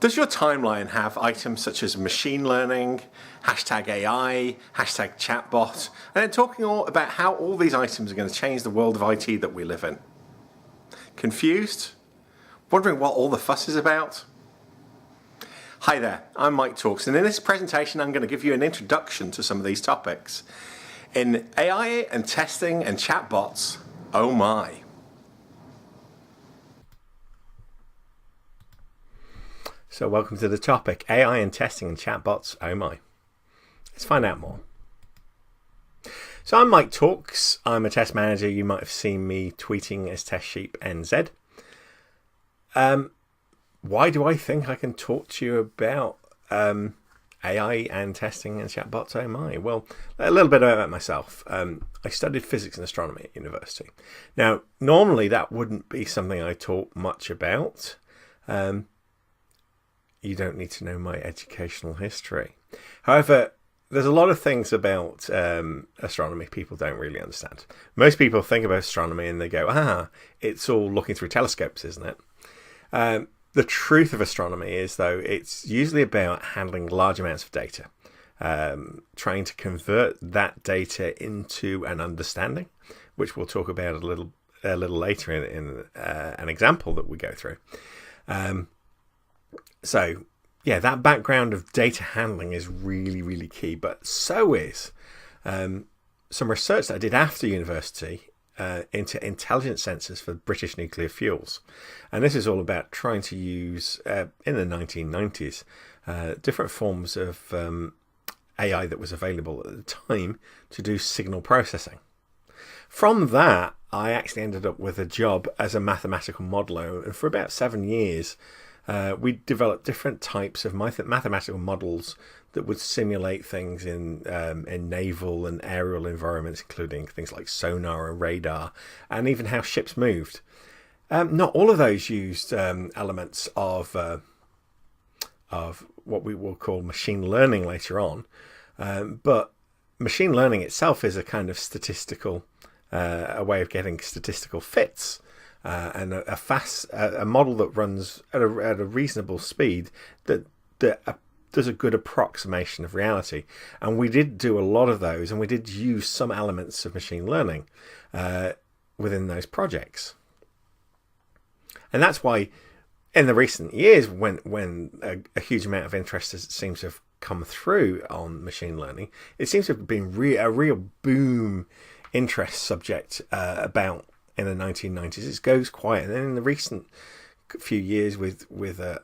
Does your timeline have items such as machine learning, hashtag AI, hashtag chatbot, and then talking all about how all these items are going to change the world of IT that we live in? Confused? Wondering what all the fuss is about? Hi there, I'm Mike Talks, and in this presentation I'm going to give you an introduction to some of these topics. In AI and testing and chatbots, oh my. So welcome to the topic, AI and testing and chatbots, oh my. Let's find out more. So I'm Mike Talks, I'm a test manager. You might have seen me tweeting as TestSheepNZ. Why do I think I can talk to you about AI and testing and chatbots, oh my? Well, a little bit about myself. I studied physics and astronomy at university. Now, normally that wouldn't be something I talk much about. You don't need to know my educational history. However, there's a lot of things about astronomy people don't really understand. Most people think about astronomy and they go, it's all looking through telescopes, isn't it? The truth of astronomy is, though, it's usually about handling large amounts of data, trying to convert that data into an understanding, which we'll talk about a little later in an example that we go through. So, yeah, that background of data handling is really, really key, but so is some research that I did after university into intelligent sensors for British nuclear fuels. And this is all about trying to use, in the 1990s, different forms of AI that was available at the time to do signal processing. From that, I actually ended up with a job as a mathematical modeler, and for about 7 years, we developed different types of mathematical models that would simulate things in naval and aerial environments, including things like sonar and radar, and even how ships moved. Not all of those used elements of what we will call machine learning later on, but machine learning itself is a kind of statistical, a way of getting statistical fits. And a model that runs at a reasonable speed that does a good approximation of reality. And we did do a lot of those, and we did use some elements of machine learning within those projects. And that's why in the recent years, when a huge amount of interest seems to have come through on machine learning, it seems to have been a real boom interest subject about in the 1990s. It goes quiet, and then in the recent few years with the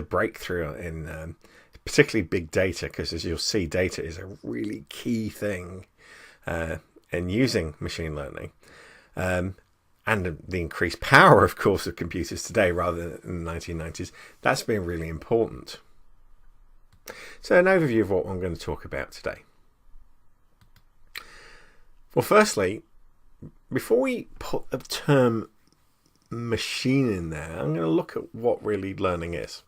breakthrough in particularly big data, because as you'll see, data is a really key thing in using machine learning, and the increased power, of course, of computers today rather than in the 1990s. That's been really important. So an overview of what I'm going to talk about today. Well, firstly, before we put the term machine in there, I'm going to look at what really learning is.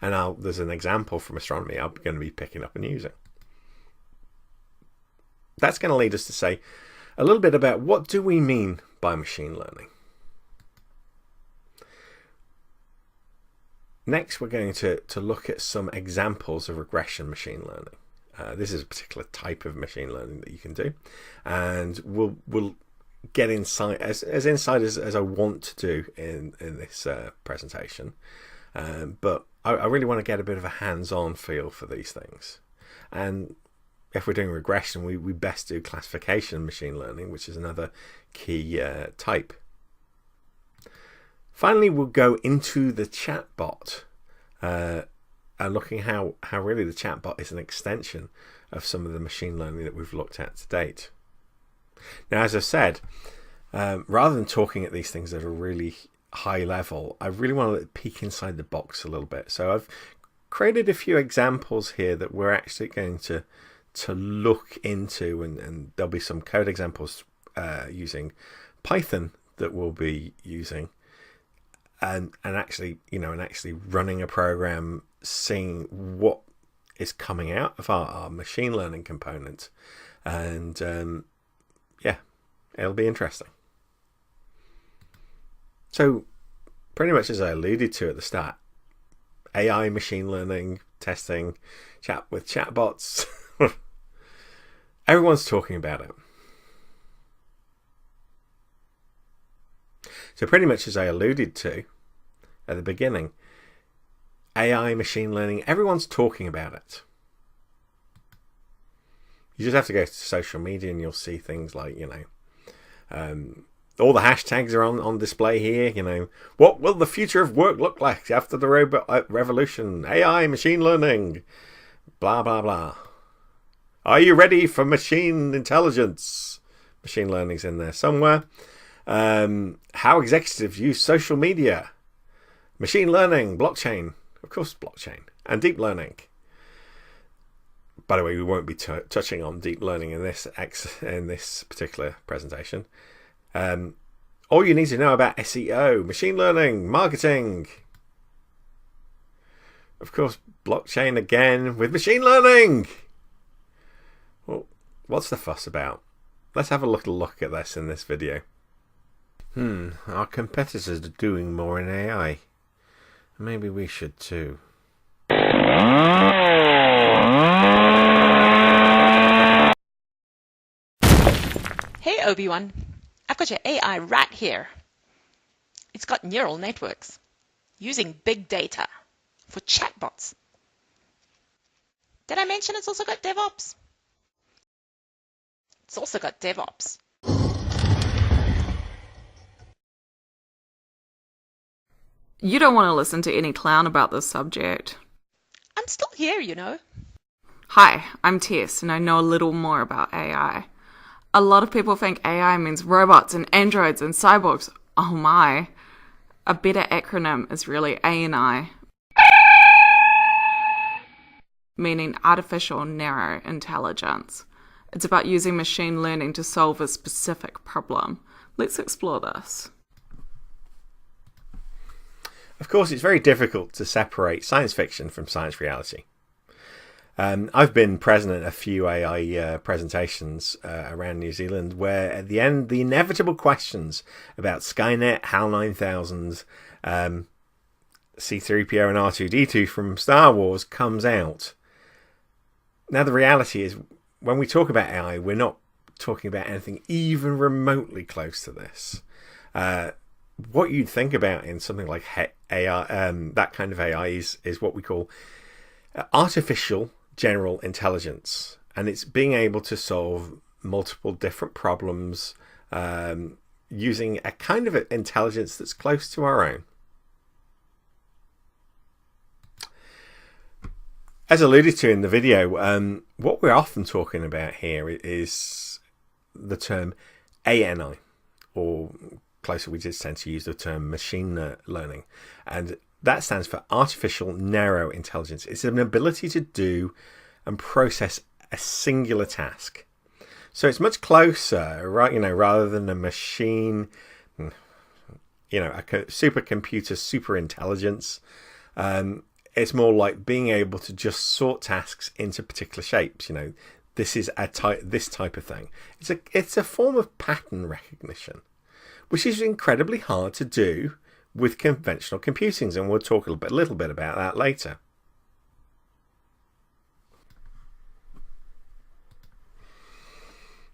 And there's an example from astronomy I'm going to be picking up and using. That's going to lead us to say a little bit about what do we mean by machine learning. Next, we're going to look at some examples of regression machine learning. This is a particular type of machine learning that you can do, and we'll get insight as inside as I want to do in this presentation, but I really want to get a bit of a hands-on feel for these things. And if we're doing regression, we best do classification machine learning, which is another key type. Finally, we'll go into the chatbot, and looking how really the chatbot is an extension of some of the machine learning that we've looked at to date. Now, as I said, rather than talking at these things at a really high level, I really want to peek inside the box a little bit. So I've created a few examples here that we're actually going to look into, and there'll be some code examples using Python that we'll be using, and actually running a program, seeing what is coming out of our machine learning component, and it'll be interesting. So pretty much as I alluded to at the start, AI, machine learning, testing, chat with chatbots. Everyone's talking about it. So pretty much as I alluded to at the beginning, AI, machine learning, everyone's talking about it. You just have to go to social media and you'll see things like, all the hashtags are on display here. What will the future of work look like after the robot revolution? AI, machine learning, blah, blah, blah. Are you ready for machine intelligence? Machine learning's in there somewhere. How executives use social media. Machine learning, blockchain. Of course, blockchain. And deep learning. By the way, we won't be touching on deep learning in this particular presentation. All you need to know about SEO, machine learning, marketing. Of course, blockchain again with machine learning. Well, what's the fuss about? Let's have a little look at this in this video. Our competitors are doing more in AI. Maybe we should too. Hey Obi-Wan, I've got your AI right here. It's got neural networks using big data for chatbots. Did I mention it's also got DevOps? It's also got DevOps. You don't want to listen to any clown about this subject. I'm still here, Hi, I'm Tess, and I know a little more about AI. A lot of people think AI means robots and androids and cyborgs. Oh my. A better acronym is really ANI, meaning Artificial Narrow Intelligence. It's about using machine learning to solve a specific problem. Let's explore this. Of course, it's very difficult to separate science fiction from science reality. I've been present at a few AI presentations around New Zealand where at the end the inevitable questions about Skynet, HAL 9000, C-3PO and R2-D2 from Star Wars comes out. Now the reality is when we talk about AI, we're not talking about anything even remotely close to this. What you'd think about in something like AI, that kind of AI is what we call artificial general intelligence, and it's being able to solve multiple different problems using a kind of intelligence that's close to our own. As alluded to in the video, what we're often talking about here is the term ANI, or closer we just tend to use the term machine learning, and that stands for Artificial Narrow Intelligence. It's an ability to do and process a singular task. So it's much closer, right? Rather than a machine, a supercomputer, super intelligence. It's more like being able to just sort tasks into particular shapes. This is this type of thing. It's a form of pattern recognition, which is incredibly hard to do with conventional computing, and we'll talk a little bit about that later.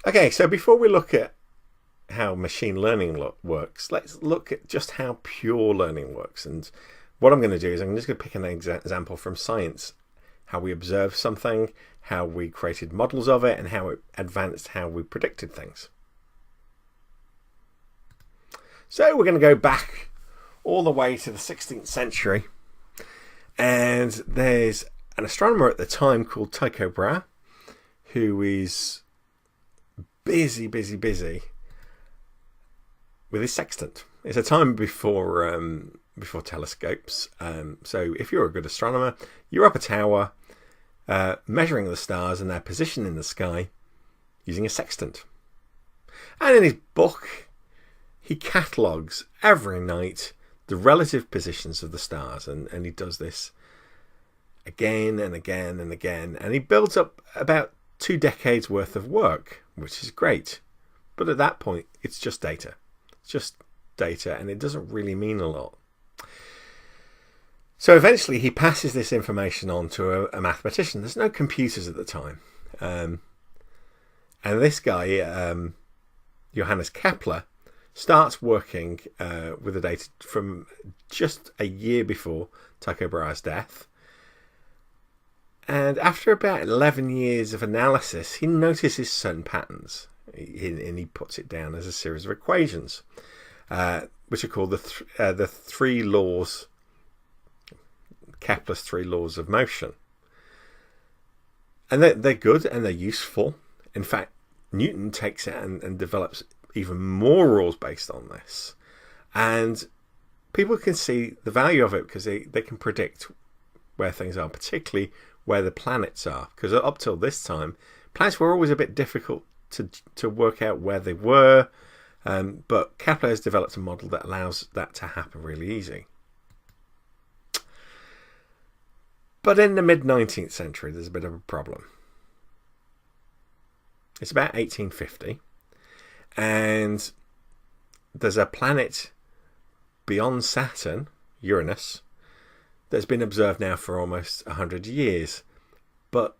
Okay, so before we look at how machine learning works, let's look at just how pure learning works. And what I'm going to do is I'm just going to pick an example from science, how we observed something, how we created models of it, and how it advanced how we predicted things. So we're going to go back all the way to the 16th century, and there's an astronomer at the time called Tycho Brahe, who is busy with his sextant. It's a time before telescopes, so if you're a good astronomer, you're up a tower measuring the stars and their position in the sky using a sextant. And in his book he catalogues every night the relative positions of the stars, and he does this again and again and again, and he builds up about 2 decades worth of work, which is great. But at that point it's just data. It's just data, and it doesn't really mean a lot. So eventually he passes this information on to a mathematician. There's no computers at the time. And this guy, Johannes Kepler, starts working with the data from just a year before Tycho Brahe's death. And after about 11 years of analysis, he notices certain patterns. And he puts it down as a series of equations, which are called the three laws, Kepler's three laws of motion. And they're good and they're useful. In fact, Newton takes it and develops even more rules based on this. And people can see the value of it because they can predict where things are, particularly where the planets are. Because up till this time, planets were always a bit difficult to work out where they were. But Kepler has developed a model that allows that to happen really easy. But in the mid-19th century, there's a bit of a problem. It's about 1850, and there's a planet beyond Saturn, Uranus, that's been observed now for almost 100 years, but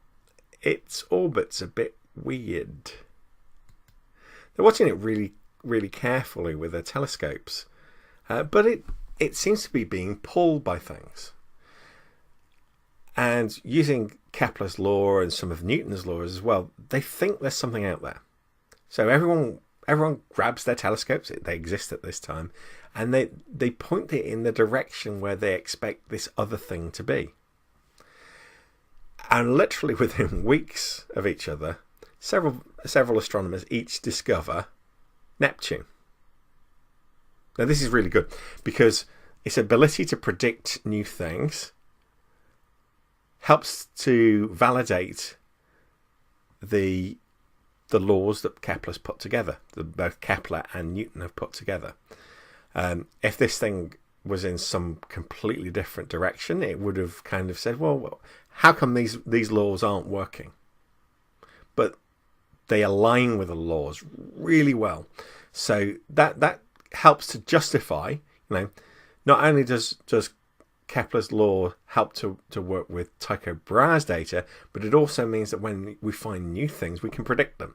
its orbit's a bit weird. They're watching it really, really carefully with their telescopes, but it seems to be being pulled by things. And using Kepler's law and some of Newton's laws as well, they think there's something out there. So everyone grabs their telescopes, they exist at this time, and they point it in the direction where they expect this other thing to be. And literally within weeks of each other, several astronomers each discover Neptune. Now this is really good because its ability to predict new things helps to validate the laws that Kepler's put together, that both Kepler and Newton have put together. If this thing was in some completely different direction, it would have kind of said, well, how come these laws aren't working? But they align with the laws really well. So that helps to justify, not only does Kepler's law help to work with Tycho Brahe's data, but it also means that when we find new things, we can predict them.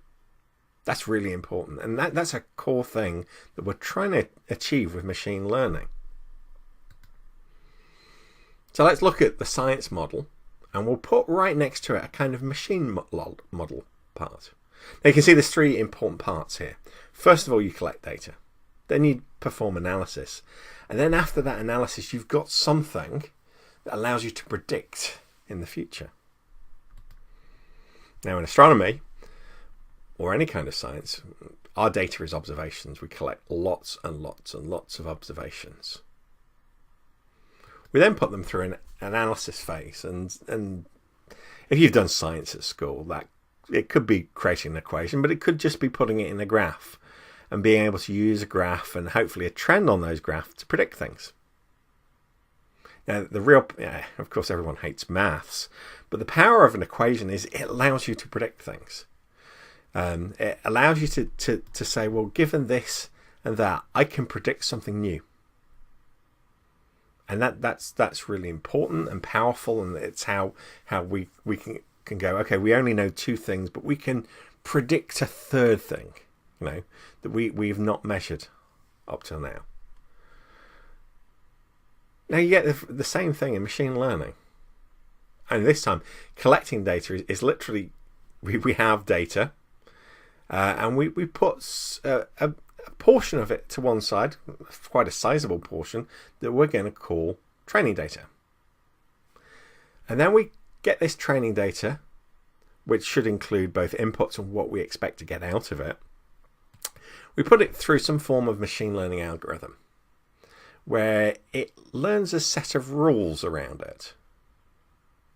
That's really important. And that's a core thing that we're trying to achieve with machine learning. So let's look at the science model, and we'll put right next to it a kind of machine model part. Now you can see there's three important parts here. First of all, you collect data. Then you perform analysis. And then after that analysis, you've got something that allows you to predict in the future. Now in astronomy, or any kind of science, our data is observations. We collect lots and lots and lots of observations. We then put them through an analysis phase. And if you've done science at school, that it could be creating an equation, but it could just be putting it in a graph and being able to use a graph and hopefully a trend on those graphs to predict things. Now, of course, everyone hates maths, but the power of an equation is it allows you to predict things. It allows you to say, well, given this and that, I can predict something new. And that's really important and powerful, and it's how we can go, okay, we only know two things, but we can predict a third thing, that we've not measured up till now. Now you get the same thing in machine learning. And this time, collecting data is literally, we have data, and we put a portion of it to one side, quite a sizable portion, that we're going to call training data. And then we get this training data, which should include both inputs and what we expect to get out of it. We put it through some form of machine learning algorithm where it learns a set of rules around it,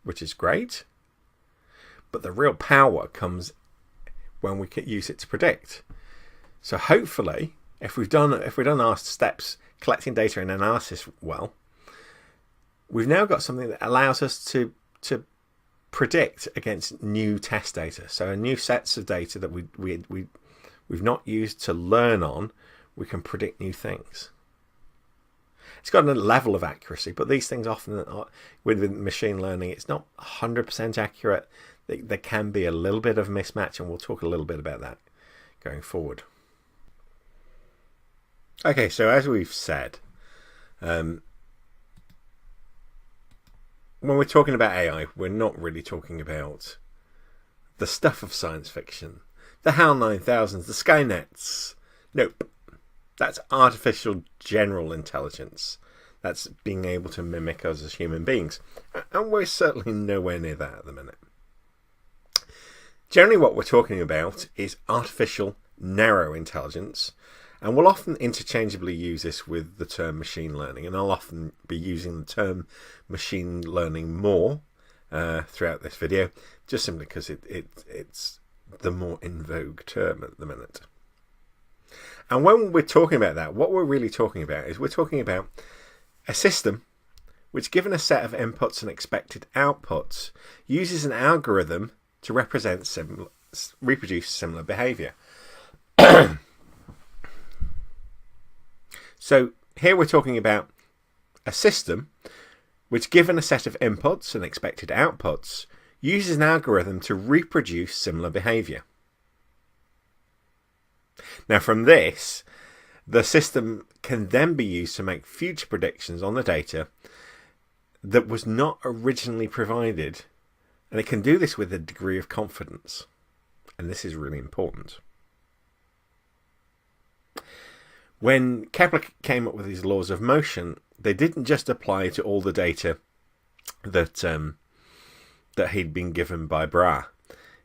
which is great. But the real power comes when we can use it to predict. So hopefully, if we've done our steps collecting data and analysis well, we've now got something that allows us to predict against new test data. So new sets of data that we've not used to learn on, we can predict new things. It's got a level of accuracy, but these things often are, with machine learning, it's not 100% accurate. There can be a little bit of mismatch, and we'll talk a little bit about that going forward. Okay, so as we've said, when we're talking about AI, we're not really talking about the stuff of science fiction, the HAL 9000s, the Skynets. Nope. That's artificial general intelligence. That's being able to mimic us as human beings. And we're certainly nowhere near that at the minute. Generally what we're talking about is artificial narrow intelligence, and we'll often interchangeably use this with the term machine learning, and I'll often be using the term machine learning more throughout this video, just simply because it's the more in vogue term at the minute. And when we're talking about that, what we're really talking about is we're talking about a system which, given a set of inputs and expected outputs, uses an algorithm to reproduce similar behavior. So here we're talking about a system which, given a set of inputs and expected outputs, uses an algorithm to reproduce similar behavior. Now from this, the system can then be used to make future predictions on the data that was not originally provided, and it can do this with a degree of confidence, and this is really important. When Kepler came up with these laws of motion, they didn't just apply to all the data that he'd been given by Bra.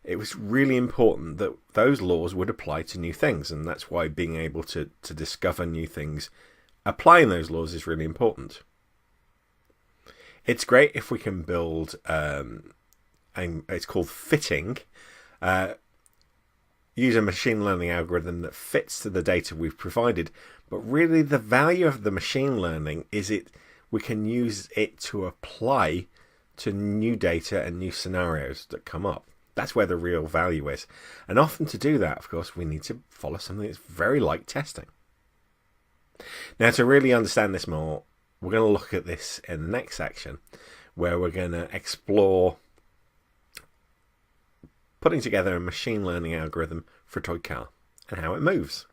It was really important that those laws would apply to new things, and that's why being able to discover new things, applying those laws, is really important. It's great if we can build, it's called fitting, use a machine learning algorithm that fits to the data we've provided, but really the value of the machine learning is we can use it to apply to new data and new scenarios that come up. That's where the real value is. And often to do that, of course, we need to follow something that's very like testing. Now, to really understand this more, we're going to look at this in the next section, where we're going to explore putting together a machine learning algorithm for a toy car and how it moves.